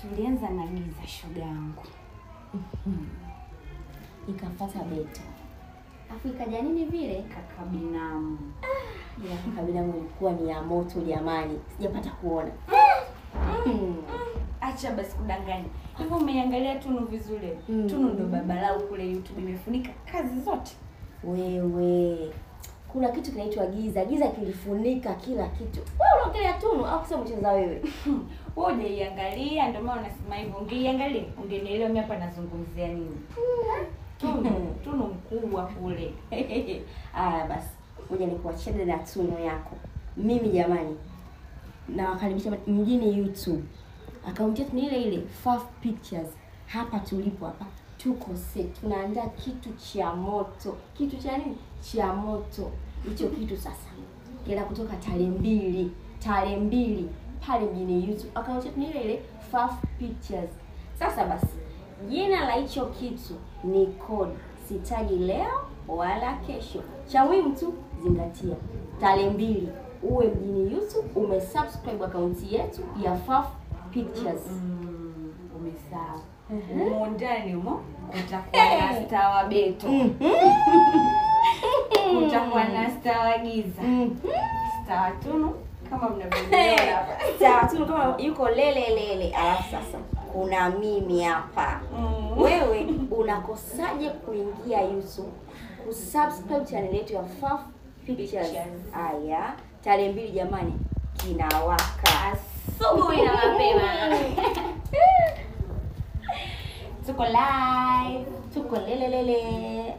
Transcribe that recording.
Tulianza na Giza shoga yangu. Ikafuata Beta. Afu ikaja nini vile? Kaka Binamu. Ya Kaka Binamu ilikuwa ni ya moto jamani. Sijapata kuona. Acha basi kudanganya. Hivyo umeangalia Tunu vizuri. Tunu ndo baba lao kule YouTube, imefunika kazi zote. Wewe. Kuna kitu kinaitwa Giza. Giza kilifunika kila kitu. Wewe unaongelea Tunu au kusema mcheza wewe? Wewe hujaiangalia ndio maana unasema hivyo. Ungeiangalia ungenielewa mimi hapa nazungumzia nini. Tunu mkubwa kule. Basi. Ngoja nikuachie na Tunu yako. Mimi jamani na wakaribisha mjini YouTube. Akaunti yetu ni ile ile Faf Pictures. Hapa tulipo hapa tuko set. Tunaandaa kitu cha moto. Kitu cha nini? Cha moto. Hicho kitu sasa kila kutoka tarehe 2 pale mjini YouTube. Akaunti yetu ni ile ile Faf Pictures. Sasa basi jina la hicho kitu ni code. Sitaji leo wala kesho. Cha muhimu tu zingatia tarehe 2 uwe mjini YouTube umesubscribe akaunti yetu ya Faf Pictures. Umesahau. Ndani humo utakuwa na star wa Beto. Utakuwa na star wa Giza. Star wa Tunu kama mnavyoona hapa. Star wa Tunu kama yuko lele. Alafu sasa kuna mimi hapa. Wewe unakosaje kuingia YouTube kusubscribe channel yetu ya Faf Pictures? Aya, tarehe 2 jamani kinawaka. Asubuhi na mapema. Tuko live, tuko lele.